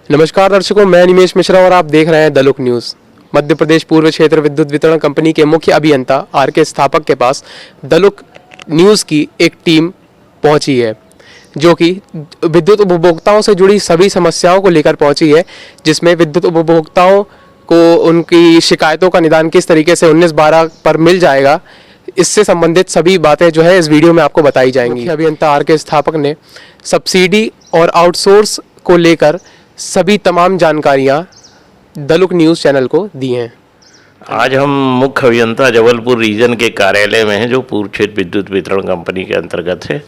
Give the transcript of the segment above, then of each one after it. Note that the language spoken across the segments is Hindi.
नमस्कार दर्शकों, मैं निमेश मिश्रा और आप देख रहे हैं the look news. Madhya Pradesh पूर्व क्षेत्र विद्युत वितरण कंपनी के मुख्य अभियंता आर के स्थापक के पास द लुक न्यूज़ की एक टीम पहुंची है, जो कि विद्युत उपभोक्ताओं से जुड़ी सभी समस्याओं को लेकर पहुंची है, जिसमें विद्युत उपभोक्ताओं को उनकी शिकायतों का निदान किस तरीके से 19/12 पर मिल जाएगा, इससे संबंधित सभी बातें जो है इस वीडियो में आपको बताई जाएंगी। अभियंता आर के स्थापक ने सब्सिडी और आउटसोर्स को लेकर सभी तमाम जानकारियां द लुक न्यूज़ चैनल को दी हैं। आज हम मुख्य अभियंता जबलपुर रीजन के कार्यालय में हैं, जो पूर्व क्षेत्र विद्युत वितरण कंपनी के अंतर्गत है।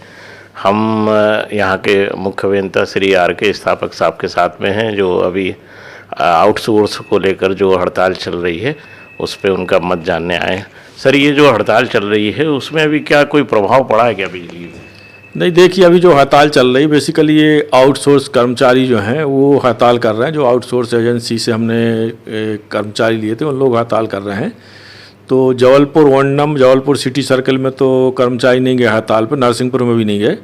हम यहाँ के मुख्य अभियंता श्री आर के स्थापक साहब के साथ में हैं, जो अभी आउटसोर्स को लेकर जो हड़ताल चल रही है उस पर उनका मत जानने आए। सर, ये जो हड़ताल चल रही है उसमें अभी क्या कोई प्रभाव पड़ा है क्या बिजली में? नहीं, देखिए, अभी जो हड़ताल चल रही है बेसिकली ये आउटसोर्स कर्मचारी जो हैं वो हड़ताल कर रहे हैं। जो आउटसोर्स एजेंसी से हमने कर्मचारी लिए थे उन लोग हड़ताल कर रहे हैं। तो जबलपुर वनडम, जबलपुर सिटी सर्कल में तो कर्मचारी नहीं गए हड़ताल पर, नरसिंहपुर में भी नहीं गए।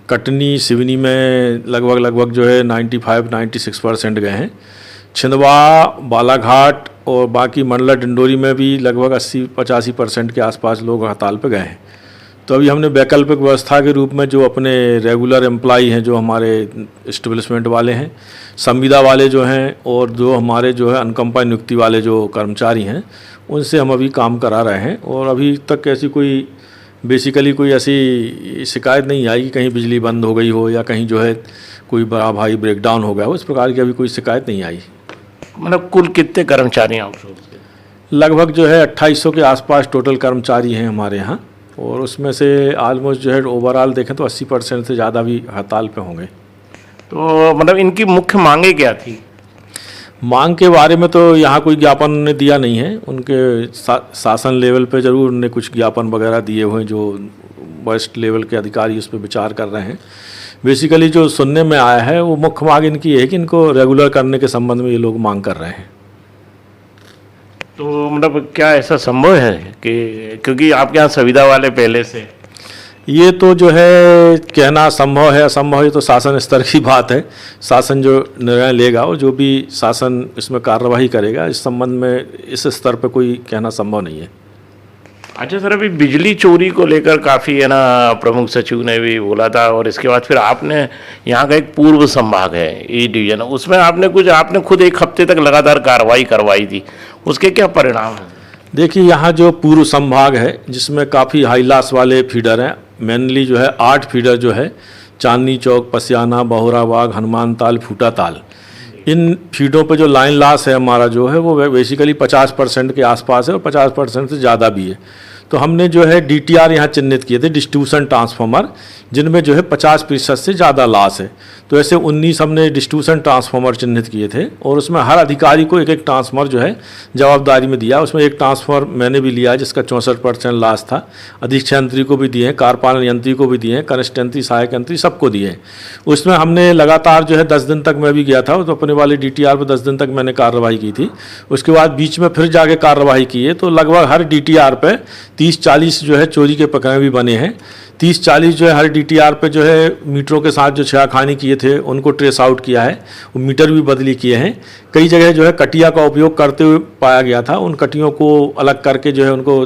कटनी, सिवनी में लगभग जो है 95-96% गए हैं। छिंदवा, बालाघाट और बाकी मंडला डिंडोरी में भी लगभग 80-85% के आसपास लोग हड़ताल पर गए हैं। तो अभी हमने वैकल्पिक व्यवस्था के रूप में जो अपने रेगुलर एम्प्लॉई हैं, जो हमारे इस्टेब्लिशमेंट वाले हैं, संविदा वाले जो हैं, और जो हमारे जो है अनकम्पानी नियुक्ति वाले जो कर्मचारी हैं, उनसे हम अभी काम करा रहे हैं। और अभी तक ऐसी कोई ऐसी शिकायत नहीं आई कि कहीं बिजली बंद हो गई हो या कहीं जो है कोई बड़ा भारी ब्रेकडाउन हो गया हो। इस प्रकार की अभी कोई शिकायत नहीं आई। मतलब कुल कितने कर्मचारी आउटसोर्स के? लगभग जो है 2800 के आसपास टोटल कर्मचारी हैं हमारे यहाँ, और उसमें से ऑलमोस्ट जो है ओवरऑल देखें तो 80% से ज़्यादा भी हड़ताल पे होंगे। तो मतलब इनकी मुख्य मांगे क्या थी? मांग के बारे में तो यहाँ कोई ज्ञापन उन्होंने दिया नहीं है। उनके शासन लेवल पे ज़रूर उन्होंने कुछ ज्ञापन वगैरह दिए हुए हैं, जो वरिष्ठ लेवल के अधिकारी उस पर विचार कर रहे हैं। बेसिकली जो सुनने में आया है वो मुख्य मांग इनकी है कि इनको रेगुलर करने के संबंध में ये लोग मांग कर रहे हैं। तो मतलब क्या ऐसा संभव है कि, क्योंकि आपके यहाँ सुविधा वाले पहले से, ये तो जो है कहना संभव है असंभव, ये तो शासन स्तर की बात है। शासन जो निर्णय लेगा और जो भी शासन इसमें कार्रवाई करेगा, इस संबंध में इस स्तर पर कोई कहना संभव नहीं है। अच्छा सर, अभी बिजली चोरी को लेकर काफ़ी है ना, प्रमुख सचिव ने भी बोला था, और इसके बाद फिर आपने यहाँ का एक पूर्व संभाग है ई डिवीजन, उसमें आपने खुद एक हफ्ते तक लगातार कार्रवाई करवाई थी, उसके क्या परिणाम हैं? देखिए, यहाँ जो पूर्व संभाग है जिसमें काफ़ी हाई लॉस वाले फीडर हैं, मेनली जो है 8 फीडर जो है चांदनी चौक, पसियाना, बहोराबाग, हनुमान ताल, फूटा ताल, इन फीडों पे जो लाइन लॉस है हमारा जो है वो बेसिकली 50% के आसपास है और 50% से ज़्यादा भी है। तो हमने जो है DTR यहाँ चिन्हित किए थे, डिस्ट्रीब्यूशन ट्रांसफार्मर, जिनमें जो है 50% से ज़्यादा लॉस है। तो ऐसे 19 हमने डिस्ट्रीब्यूशन ट्रांसफार्मर चिन्हित किए थे, और उसमें हर अधिकारी को एक ट्रांसफार्मर जो है जवाबदारी में दिया। उसमें एक ट्रांसफार्मर मैंने भी लिया जिसका 64% लॉस था। अधीक्षक यंत्री को भी दिए हैं, कार्यपालन यंत्री को भी दिए हैं, कनिष्ठ यंत्री, सहायक यंत्री, सबको दिए हैं। उसमें हमने लगातार जो है 10 दिन तक मैं भी गया था, तो अपने वाले DTR पर 10 दिन तक मैंने कार्रवाई की थी। उसके बाद बीच में फिर जाके कार्रवाई की है, तो लगभग हर DTR पे 30-40 जो है चोरी के प्रकरण भी बने हैं। 30-40 जो है हर DTR पे जो है मीटरों के साथ जो छेड़खानी किए थे उनको ट्रेस आउट किया है, वो मीटर भी बदली किए हैं। कई जगह जो है कटिया का उपयोग करते हुए पाया गया था, उन कटियों को अलग करके जो है उनको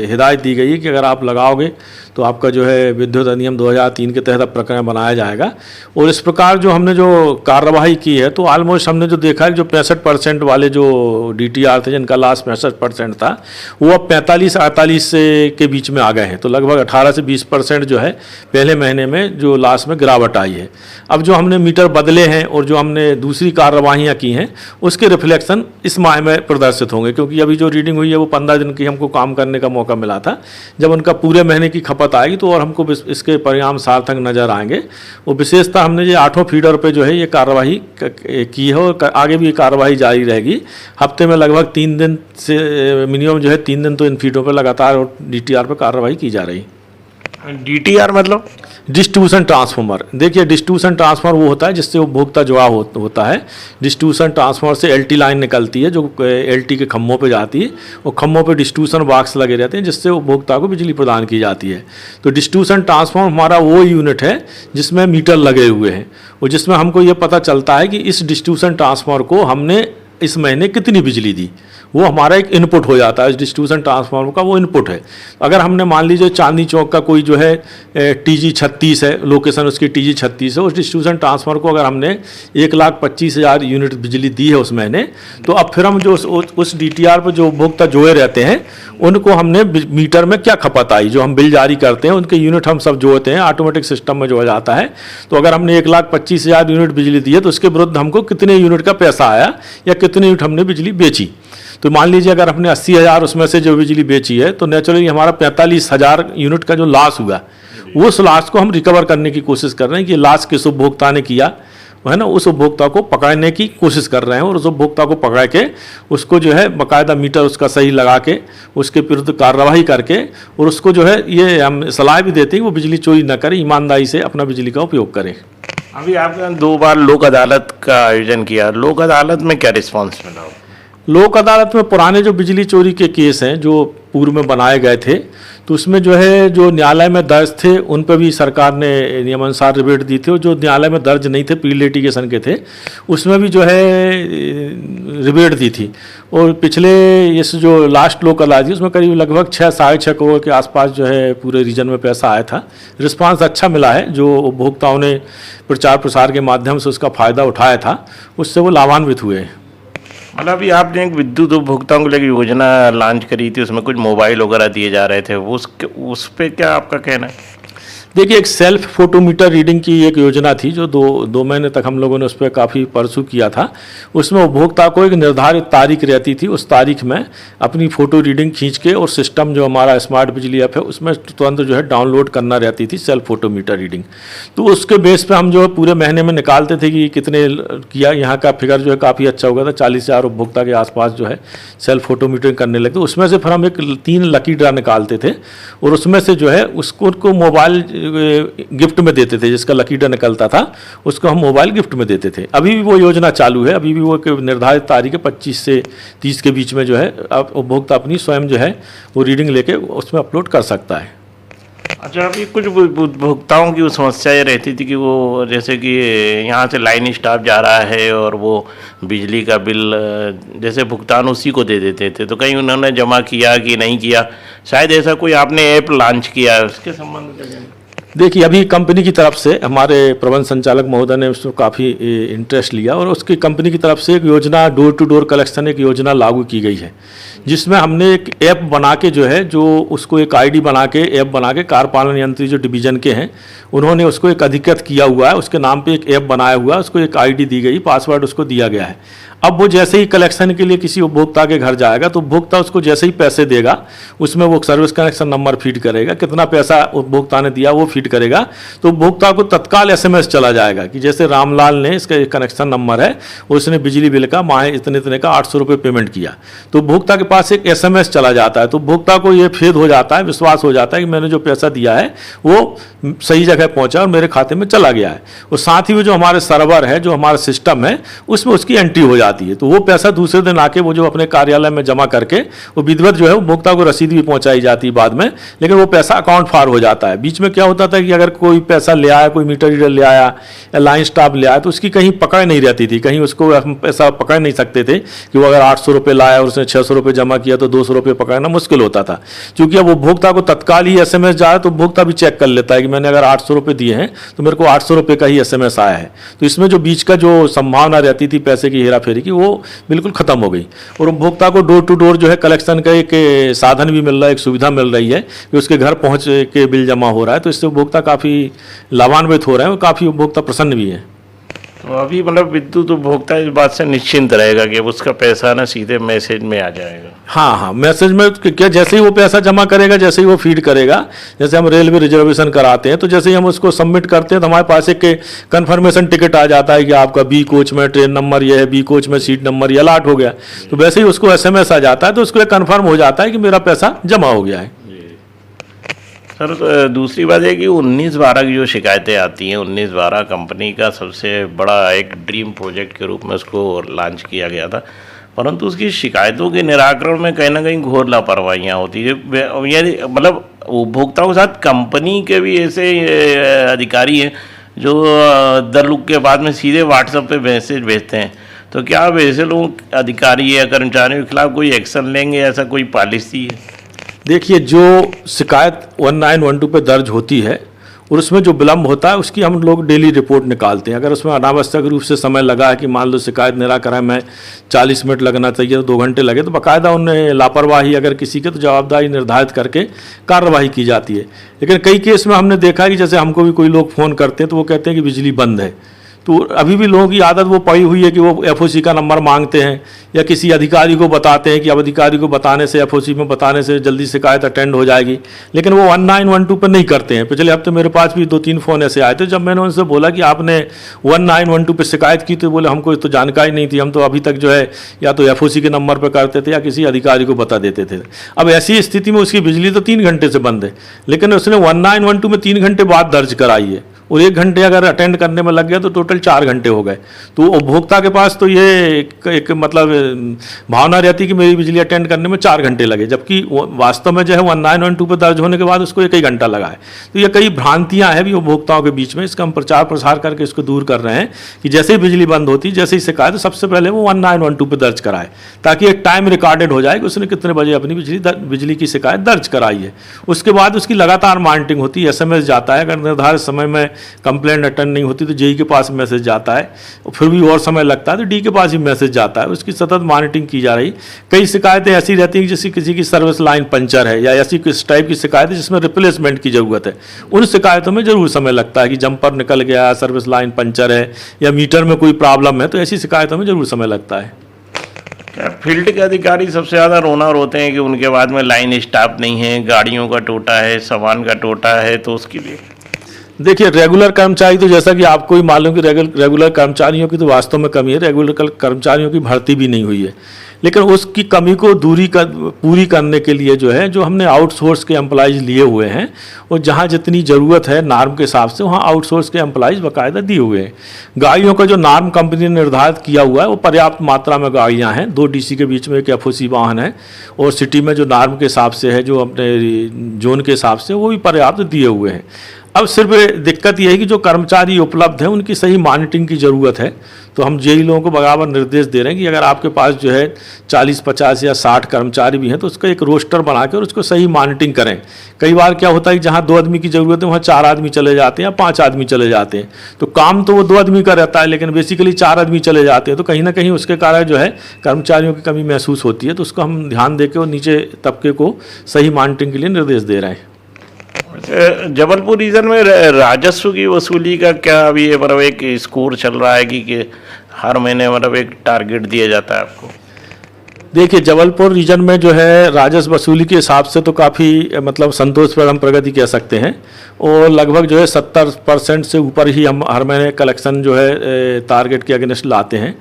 हिदायत दी गई है कि अगर आप लगाओगे तो आपका जो है विद्युत अधिनियम 2003 के तहत प्रकरण बनाया जाएगा। और इस प्रकार जो हमने जो कार्रवाई की है, तो ऑलमोस्ट हमने जो देखा है जो 65% वाले जो DTR थे जिनका लॉस 65% था, वो अब 45-48 के बीच में आ गए हैं। तो लगभग 18 से 20% जो है पहले महीने में जो लॉस में गिरावट आई है। अब जो हमने मीटर बदले हैं और जो हमने दूसरी कार्रवाइयाँ की हैं, उसके रिफ्लेक्शन इस माह में प्रदर्शित होंगे, क्योंकि अभी जो रीडिंग हुई है वो 15 दिन की हमको काम करने का मौका मिला था। जब उनका पूरे महीने की खपत आएगी तो और हमको इसके परिणाम सार्थक नज़र आएंगे। वो विशेषता हमने ये 8 फीडर पे जो है ये कार्रवाई की है, और आगे भी ये कार्रवाई जारी रहेगी। हफ्ते में लगभग 3 दिन से मिनिमम जो है 3 दिन तो इन फीडों पर लगातार और DTR पर कार्रवाई की जा रही। DTR मतलब? Distribution transformer. देखिए, डिस्ट्रीब्यूशन ट्रांसफार्मर वो होता है जिससे उपभोक्ता जुड़ा होता है। डिस्ट्रीब्यूशन ट्रांसफार्मर से LT लाइन निकलती है जो LT के खम्भों पे जाती है, और खम्भों पे डिस्ट्रीब्यूशन बॉक्स लगे रहते हैं जिससे उपभोक्ता को बिजली प्रदान की जाती है। तो डिस्ट्रीब्यूशन ट्रांसफार्मर हमारा वो यूनिट है जिसमें मीटर लगे हुए हैं, और जिसमें हमको ये पता चलता है कि इस डिस्ट्रीब्यूशन ट्रांसफार्मर को हमने इस महीने कितनी बिजली दी। वो हमारा एक इनपुट हो जाता है, इस डिस्ट्रीब्यूशन ट्रांसफार्मर का वो इनपुट है। अगर हमने मान लीजिए चांदनी चौक का कोई जो है TG 36 है, लोकेशन उसकी TG 36 है, उस डिस्ट्रीब्यूशन ट्रांसफार्मर को अगर हमने 1,25,000 यूनिट बिजली दी है उस महीने, तो अब फिर हम जो उस DTR पर जो उपभोक्ता जोड़े रहते हैं उनको हमने मीटर में क्या खपत आई, जो हम बिल जारी करते हैं उनके यूनिट हम सब जोड़ते हैं, ऑटोमेटिक सिस्टम में जोड़ा जाता है। तो अगर हमने 1,25,000 यूनिट बिजली दी है तो उसके विरुद्ध हमको कितने यूनिट का पैसा आया या कितने यूनिट हमने बिजली बेची। तो मान लीजिए अगर हमने 80,000 उसमें से जो बिजली बेची है तो नेचुरली हमारा 45,000 यूनिट का जो लॉस हुआ, उस लॉस को हम रिकवर करने की कोशिश कर रहे हैं कि लॉस किस उपभोक्ता ने किया, वो है ना, उस उपभोक्ता को पकड़ने की कोशिश कर रहे हैं, और उस उपभोक्ता को पकड़ के उसको जो है बाकायदा मीटर उसका सही लगा के उसके विरुद्ध कार्रवाई करके, और उसको जो है ये हम सलाह भी देते हैं कि वो बिजली चोरी न करे, ईमानदारी से अपना बिजली का उपयोग करें। अभी आपने 2 बार लोक अदालत का आयोजन किया, लोक अदालत में क्या रिस्पॉन्स मिला? लोक अदालत में पुराने जो बिजली चोरी के केस हैं जो पूर्व में बनाए गए थे, तो उसमें जो है जो न्यायालय में दर्ज थे उन पर भी सरकार ने नियमानुसार रिबेट दी थी, और जो न्यायालय में दर्ज नहीं थे, प्री लिटिगेशन के थे, उसमें भी जो है रिबेट दी थी। और पिछले इस जो लास्ट लोक अदालत थी उसमें करीब लगभग 6-6.5 करोड़ के आसपास जो है पूरे रीजन में पैसा आया था। रिस्पांस अच्छा मिला है, जो उपभोक्ताओं ने प्रचार प्रसार के माध्यम से उसका फ़ायदा उठाया था, उससे वो लाभान्वित हुए। मतलब अभी आपने एक विद्युत उपभोक्ताओं को लेकर योजना लॉन्च करी थी, उसमें कुछ मोबाइल वगैरह दिए जा रहे थे, उस पे क्या आपका कहना है? देखिए, एक सेल्फ फोटोमीटर रीडिंग की एक योजना थी जो दो महीने तक हम लोगों ने उस पर काफ़ी परसू किया था। उसमें उपभोक्ता को एक निर्धारित तारीख रहती थी, उस तारीख में अपनी फ़ोटो रीडिंग खींच के, और सिस्टम जो हमारा स्मार्ट बिजली ऐप है उसमें तुरंत जो है डाउनलोड करना रहती थी सेल्फ फोटोमीटर रीडिंग। तो उसके बेस पे हम जो है पूरे महीने में निकालते थे कि कितने किया। यहाँ का फिगर जो है काफ़ी अच्छा हो गया था, 40,000 उपभोक्ता के आसपास जो है सेल्फ फोटोमीटरिंग करने लगे। उसमें से फिर हम एक 3 लकी ड्रा निकालते थे, और उसमें से जो है उसको मोबाइल गिफ्ट में देते थे, जिसका लकी ड्रा निकलता था उसको हम मोबाइल गिफ्ट में देते थे। अभी भी वो योजना चालू है, अभी भी वो निर्धारित तारीख है 25 से 30 के बीच में जो है अब उपभोक्ता अपनी स्वयं जो है वो रीडिंग लेके उसमें अपलोड कर सकता है। अच्छा, अभी कुछ उपभोक्ताओं की समस्या ये रहती थी कि वो जैसे कि यहाँ से लाइन स्टाफ जा रहा है और वो बिजली का बिल जैसे भुगतान उसी को दे देते थे, तो कहीं उन्होंने जमा किया कि नहीं किया, शायद ऐसा कोई आपने ऐप लॉन्च किया है, उसके संबंध में? देखिए, अभी कंपनी की तरफ से हमारे प्रबंध संचालक महोदय ने उसमें काफ़ी इंटरेस्ट लिया, और उसकी कंपनी की तरफ से एक योजना डोर टू डोर कलेक्शन एक योजना लागू की गई है, जिसमें हमने एक ऐप बना के जो है जो उसको एक आईडी बना के ऐप बना के कार्यपालन यंत्री जो डिवीजन के हैं उन्होंने उसको एक अधिकृत किया हुआ है, उसके नाम पे एक ऐप बनाया हुआ है, उसको एक आईडी दी गई, पासवर्ड उसको दिया गया है। अब वो जैसे ही कलेक्शन के लिए किसी उपभोक्ता के घर जाएगा तो उपभोक्ता उसको जैसे ही पैसे देगा उसमें वो सर्विस कनेक्शन नंबर फीड करेगा, कितना पैसा उपभोक्ता ने दिया वो फीड करेगा, तो उपभोक्ता को तत्काल SMS चला जाएगा कि जैसे रामलाल ने इसका कनेक्शन नंबर है, उसने बिजली बिल का माह इतने इतने का 800 रुपये पेमेंट किया, तो उपभोक्ता के पास एक SMS चला जाता है। तो उपभोक्ता को ये फेद हो जाता है, विश्वास हो जाता है कि मैंने जो पैसा दिया है वो सही जगह पहुंचा और मेरे खाते में चला गया है। और साथ ही वो जो हमारे सर्वर है, जो हमारा सिस्टम है, उसमें उसकी एंट्री हो जाती है, तो वो पैसा दूसरे दिन आके वो जो अपने कार्यालय में जमा करके वो विधिवत जो है उपभोक्ता को रसीद भी पहुंचाई जाती है बाद में, लेकिन वो पैसा अकाउंट फार हो जाता है। बीच में क्या होता था कि अगर कोई पैसा ले आया, कोई मीटर रीडर ले आया या लाइन स्टाफ ले आया, तो उसकी कहीं पकड़ नहीं रहती थी, कहीं उसको हम पैसा पकड़ नहीं सकते थे कि वो अगर 800 रुपये लाया और उसने 600 रुपये जमा किया तो 200 रुपये पकड़ना मुश्किल होता था। क्योंकि अब उपभोक्ता को तत्काल ही SMS जाए तो उपभोक्ता भी चेक कर लेता है कि मैंने अगर 800 रुपये दिए हैं तो मेरे को 800 रुपये का ही SMS आया है। तो इसमें जो बीच का जो संभावना रहती थी पैसे की हेरा फेरी की, वो बिल्कुल खत्म हो गई, और उपभोक्ता को डोर टू डोर जो है कलेक्शन का एक साधन भी मिल रहा है, एक सुविधा मिल रही है कि उसके घर पहुंच के बिल जमा हो रहा है। तो इससे उपभोक्ता काफ़ी लाभान्वित हो रहे हैं और काफ़ी उपभोक्ता प्रसन्न भी है। तो अभी मतलब विद्युत उपभोक्ता इस बात से निश्चिंत रहेगा कि उसका पैसा ना सीधे मैसेज में आ जाएगा। हाँ, मैसेज में क्या, जैसे ही वो पैसा जमा करेगा, जैसे ही वो फीड करेगा, जैसे हम रेलवे रिजर्वेशन कराते हैं तो जैसे ही हम उसको सबमिट करते हैं तो हमारे पास एक कन्फर्मेशन टिकट आ जाता है कि आपका B कोच में ट्रेन नंबर ये है, B कोच में सीट नंबर ये अलॉट हो गया। तो वैसे ही उसको SMS आ जाता है, तो उसको कन्फर्म हो जाता है कि मेरा पैसा जमा हो गया है। सर दूसरी बात है कि 19/12 की जो शिकायतें आती हैं, 19/12 कंपनी का सबसे बड़ा एक ड्रीम प्रोजेक्ट के रूप में उसको लॉन्च किया गया था, परंतु उसकी शिकायतों के निराकरण में कहीं ना कहीं घोर लापरवाहियाँ होती है। यानी मतलब उपभोक्ताओं के साथ कंपनी के भी ऐसे अधिकारी हैं जो दलुक के बाद में सीधे व्हाट्सएप पे मैसेज भेजते हैं। तो क्या आप ऐसे लोग अधिकारी या कर्मचारियों के खिलाफ कोई एक्शन लेंगे, ऐसा कोई पॉलिसी है? देखिए, जो शिकायत 1912 पे दर्ज होती है और उसमें जो विलम्ब होता है उसकी हम लोग डेली रिपोर्ट निकालते हैं। अगर उसमें अनावश्यक रूप से समय लगा है कि मान लो शिकायत निराकरण में 40 मिनट लगना चाहिए तो 2 घंटे लगे, तो बाकायदा उन्हें लापरवाही अगर किसी के तो जवाबदारी निर्धारित करके कार्रवाई की जाती है। लेकिन कई केस में हमने देखा है कि जैसे हमको भी कोई लोग फ़ोन करते हैं तो वो कहते हैं कि बिजली बंद है, तो अभी भी लोगों की आदत वो पड़ी हुई है कि वो एफओसी का नंबर मांगते हैं या किसी अधिकारी को बताते हैं कि अब अधिकारी को बताने से, एफओसी में बताने से जल्दी शिकायत अटेंड हो जाएगी, लेकिन वो 1912 पर नहीं करते हैं। पिछले हफ्ते मेरे पास भी 2-3 फ़ोन ऐसे आए थे, जब मैंने उनसे बोला कि आपने 1912 पर शिकायत की तो बोले हमको तो जानकारी नहीं थी, हम तो अभी तक जो है या तो एफओसी के नंबर पर करते थे या किसी अधिकारी को बता देते थे। अब ऐसी स्थिति में उसकी बिजली तो 3 घंटे से बंद है, लेकिन उसने 1912 में 3 घंटे बाद दर्ज कराई है और 1 घंटे अगर अटेंड करने में लग गया तो टोटल 4 घंटे हो गए। तो उपभोक्ता के पास तो ये एक मतलब भावना रहती कि मेरी बिजली अटेंड करने में 4 घंटे लगे, जबकि वास्तव में जो है 1912 पर दर्ज होने के बाद उसको 1 ही घंटा लगा है। तो ये कई भ्रांतियां हैं भी उपभोक्ताओं के बीच में, इसका हम प्रचार प्रसार करके इसको दूर कर रहे हैं कि जैसे ही बिजली बंद होती, जैसे ही शिकायत, तो सबसे पहले वो 1912 पर दर्ज कराए, ताकि एक टाइम रिकॉर्डेड हो जाए कि उसने कितने बजे अपनी बिजली की शिकायत दर्ज कराई है। उसके बाद उसकी लगातार मॉनिटरिंग होती है, SMS जाता है, अगर निर्धारित समय में कंप्लेंट अटेंड नहीं होती तो जेई के पास मैसेज जाता है, फिर भी और समय लगता है तो डी के पास ही मैसेज जाता है। उसकी सतत मॉनिटरिंग की जा रही। कई शिकायतें ऐसी रहती हैं जैसे किसी की सर्विस लाइन पंचर है या ऐसी किस टाइप की शिकायत है जिसमें रिप्लेसमेंट की ज़रूरत है, उन शिकायतों में ज़रूर समय लगता है कि जंपर निकल गया, सर्विस लाइन पंचर है या मीटर में कोई प्रॉब्लम है, तो ऐसी शिकायतों में ज़रूर समय लगता है। क्या फील्ड के अधिकारी सबसे ज़्यादा रोना रोते हैं कि उनके बाद में लाइन स्टाफ नहीं है, गाड़ियों का टोटा है, सामान का टोटा है, तो उसके लिए? देखिए, रेगुलर कर्मचारी तो जैसा कि आपको ही मालूम कि रेगुलर कर्मचारियों की तो वास्तव में कमी है, रेगुलर कर्मचारियों की भर्ती भी नहीं हुई है। लेकिन उसकी कमी को पूरी करने के लिए जो है, जो हमने आउटसोर्स के एम्प्लॉइज़ लिए हुए हैं और जहाँ जितनी ज़रूरत है नार्म के हिसाब से वहाँ आउटसोर्स के एम्प्लॉइज़ बाकायदा दिए हुए हैं। गाड़ियों का जो नार्म कंपनी ने निर्धारित किया हुआ है वो पर्याप्त मात्रा में गाड़ियाँ हैं। 2 DC के बीच में एक एफओसी वाहन है और सिटी में जो नार्म के हिसाब से है, जो अपने जोन के हिसाब से, वो भी पर्याप्त दिए हुए हैं। अब सिर्फ दिक्कत यह है कि जो कर्मचारी उपलब्ध हैं उनकी सही मॉनिटरिंग की ज़रूरत है। तो हम जेई लोगों को बराबर निर्देश दे रहे हैं कि अगर आपके पास जो है 40, 50 या 60 कर्मचारी भी हैं तो उसका एक रोस्टर बनाकर उसको सही मॉनिटरिंग करें। कई बार क्या होता है कि जहाँ 2 आदमी की ज़रूरत है वहाँ 4 आदमी चले जाते हैं या 5 आदमी चले जाते हैं, तो काम तो वो 2 आदमी का रहता है लेकिन बेसिकली 4 आदमी चले जाते हैं, तो कहीं ना कहीं उसके कारण जो है कर्मचारियों की कमी महसूस होती है। तो उसको हम ध्यान देकर और नीचे तबके को सही मॉनिटरिंग के लिए निर्देश दे रहे हैं। जबलपुर रीजन में राजस्व की वसूली का क्या अभी मतलब एक स्कोर चल रहा है कि हर महीने मतलब एक टारगेट दिया जाता है आपको? देखिए, जबलपुर रीजन में जो है राजस्व वसूली के हिसाब से तो काफ़ी मतलब संतोषप्रद हम प्रगति कह सकते हैं और लगभग जो है 70% से ऊपर ही हम हर महीने कलेक्शन जो है टारगेट के अगेंस्ट लाते हैं।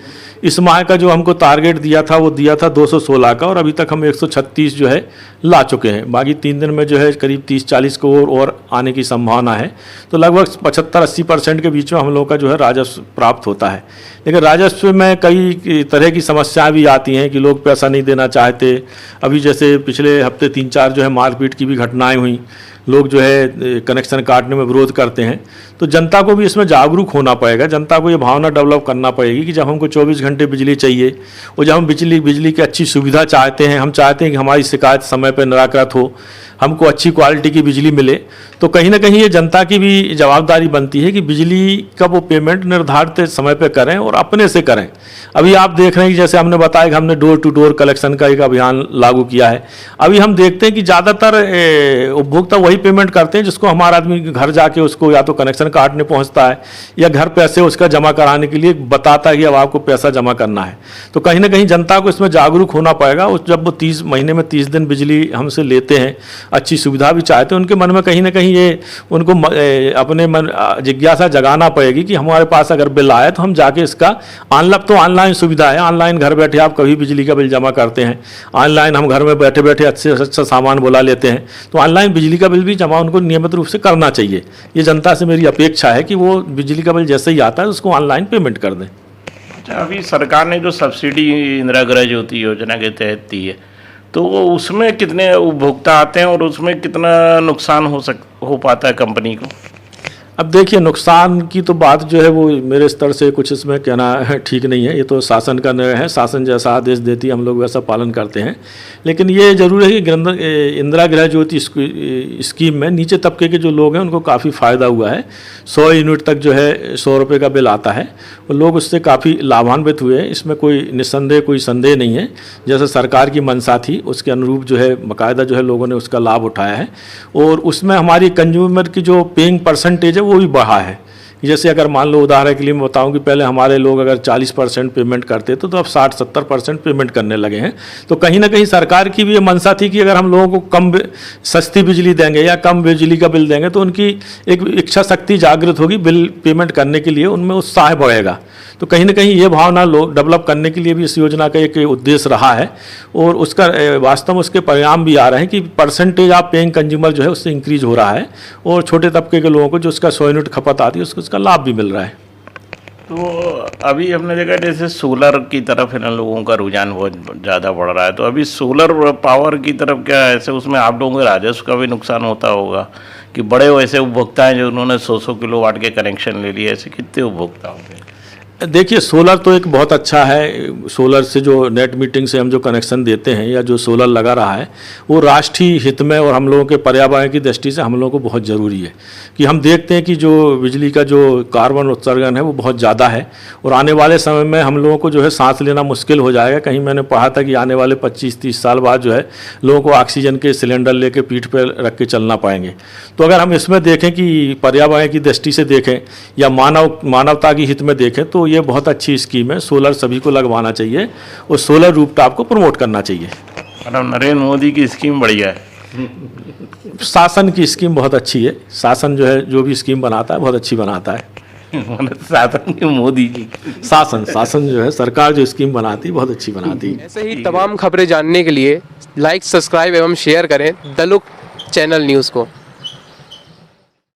इस माह का जो हमको टारगेट दिया था वो दिया था 216 का और अभी तक हम 136 जो है ला चुके हैं। बाकी 3 दिन में जो है करीब 30-40 को और आने की संभावना है। तो लगभग 75-80% के बीच में हम लोगों का जो है राजस्व प्राप्त होता है। लेकिन राजस्व में कई तरह की समस्याएं भी आती हैं कि लोग पैसा नहीं देना चाहते। अभी जैसे पिछले हफ्ते 3-4 जो है मारपीट की भी घटनाएं हुई, लोग जो है कनेक्शन काटने में विरोध करते हैं। तो जनता को भी इसमें जागरूक होना पड़ेगा, जनता को ये भावना डेवलप करना पड़ेगी कि जब हमको 24 घंटे बिजली चाहिए और जब हम बिजली की अच्छी सुविधा चाहते हैं, हम चाहते हैं कि हमारी शिकायत समय पर निराकृत हो, हमको अच्छी क्वालिटी की बिजली मिले, तो कहीं ना कहीं ये जनता की भी जवाबदारी बनती है कि बिजली का वो पेमेंट निर्धारित समय पे करें और अपने से करें। अभी आप देख रहे हैं कि जैसे हमने बताया कि हमने डोर टू डोर कलेक्शन का एक अभियान लागू किया है। अभी हम देखते हैं कि ज़्यादातर उपभोक्ता वही पेमेंट करते हैं जिसको हमारा आदमी घर जाके उसको या तो कनेक्शन काटने पहुँचता है या घर पैसे उसका जमा कराने के लिए बताता है कि अब आपको पैसा जमा करना है। तो कहीं ना कहीं जनता को इसमें जागरूक होना पड़ेगा। जब वो 30 महीने में 30 दिन बिजली हमसे लेते हैं, अच्छी सुविधा भी चाहते हैं, उनके मन में कहीं ना कहीं ये उनको अपने मन जिज्ञासा जगाना पड़ेगी कि हमारे पास अगर बिल आया तो हम जाके इसका ऑनलाइन सुविधा है, ऑनलाइन घर बैठे आप कभी बिजली का बिल जमा करते हैं, ऑनलाइन हम घर में बैठे बैठे अच्छे से अच्छा सामान बुला लेते हैं, तो ऑनलाइन बिजली का बिल भी जमा उनको नियमित रूप से करना चाहिए। ये जनता से मेरी अपेक्षा है कि वो बिजली का बिल जैसे ही आता है उसको ऑनलाइन पेमेंट कर दें। अच्छा, अभी सरकार ने जो सब्सिडी इंदिरा गृह ज्योति योजना के तहत दी है, तो वो उसमें कितने उपभोक्ता आते हैं और उसमें कितना नुकसान हो पाता है कंपनी को? अब देखिए, नुकसान की तो बात जो है वो मेरे स्तर से कुछ इसमें कहना ठीक नहीं है। ये तो शासन का निर्णय है, शासन जैसा आदेश देती है हम लोग वैसा पालन करते हैं। लेकिन ये जरूर है कि इंदिरा गृह ज्योति स्कीम में नीचे तबके के जो लोग हैं उनको काफ़ी फ़ायदा हुआ है। 100 यूनिट तक जो है 100 रुपये का बिल आता है, वो लोग उससे काफ़ी लाभान्वित हुए हैं। इसमें कोई संदेह नहीं है। जैसे सरकार की मंशा थी उसके अनुरूप जो है बाकायदा जो है लोगों ने उसका लाभ उठाया है। और उसमें हमारी कंज्यूमर की जो पेइंग परसेंटेज है वो भी बढ़ा है। जैसे अगर मान लो उदाहरण के लिए मैं बताऊं कि पहले हमारे लोग अगर 40% पेमेंट करते थे तो अब 60-70% पेमेंट करने लगे हैं। तो कहीं ना कहीं सरकार की भी ये मंशा थी कि अगर हम लोगों को सस्ती बिजली देंगे या कम बिजली का बिल देंगे तो उनकी एक इच्छा शक्ति जागृत होगी, बिल पेमेंट करने के लिए उनमें उत्साह बढ़ेगा। तो कहीं ना कहीं ये भावना लोग डेवलप करने के लिए भी इस योजना का एक उद्देश्य रहा है और उसका वास्तव में उसके परिणाम भी आ रहे हैं कि परसेंटेज ऑफ पेइंग कंज्यूमर जो है उससे इंक्रीज हो रहा है और छोटे तबके के लोगों को जो उसका 100 यूनिट खपत आती है उसका लाभ भी मिल रहा है। तो अभी हमने देखा जैसे सोलर की तरफ इन लोगों का रुझान बहुत ज़्यादा बढ़ रहा है, तो अभी सोलर पावर की तरफ क्या ऐसे उसमें आप लोगों के राजस्व का भी नुकसान होता होगा कि बड़े वैसे उपभोक्ता हैं जो उन्होंने 100 किलोवाट के कनेक्शन ले लिए, ऐसे कितने उपभोक्ता होंगे? देखिए, सोलर तो एक बहुत अच्छा है। सोलर से जो नेट मीटिंग से हम जो कनेक्शन देते हैं या जो सोलर लगा रहा है वो राष्ट्रीय हित में और हम लोगों के पर्यावरण की दृष्टि से हम लोगों को बहुत ज़रूरी है कि हम देखते हैं कि जो बिजली का जो कार्बन उत्सर्जन है वो बहुत ज़्यादा है और आने वाले समय में हम लोगों को जो है सांस लेना मुश्किल हो जाएगा। कहीं मैंने पढ़ा था कि आने वाले 25-30 साल बाद जो है लोगों को ऑक्सीजन के सिलेंडर लेके पीठ पर रख के चलना पाएंगे। तो अगर हम इसमें देखें कि पर्यावरण की दृष्टि से देखें या मानवता की हित में देखें तो ये बहुत अच्छी स्कीम है। सोलर सभी को लगवाना चाहिए और सोलर रूफटॉप को प्रमोट करना चाहिए। मतलब नरेंद्र मोदी की स्कीम बढ़िया है, शासन की स्कीम बहुत अच्छी है। शासन जो है जो भी स्कीम बनाता है बहुत अच्छी बनाता है। शासन की मोदी जी शासन जो है सरकार जो स्कीम बनाती है बहुत अच्छी बनाती है। ऐसे ही तमाम खबरें जानने के लिए लाइक, सब्सक्राइब एवं शेयर करें द लुक चैनल न्यूज़ को।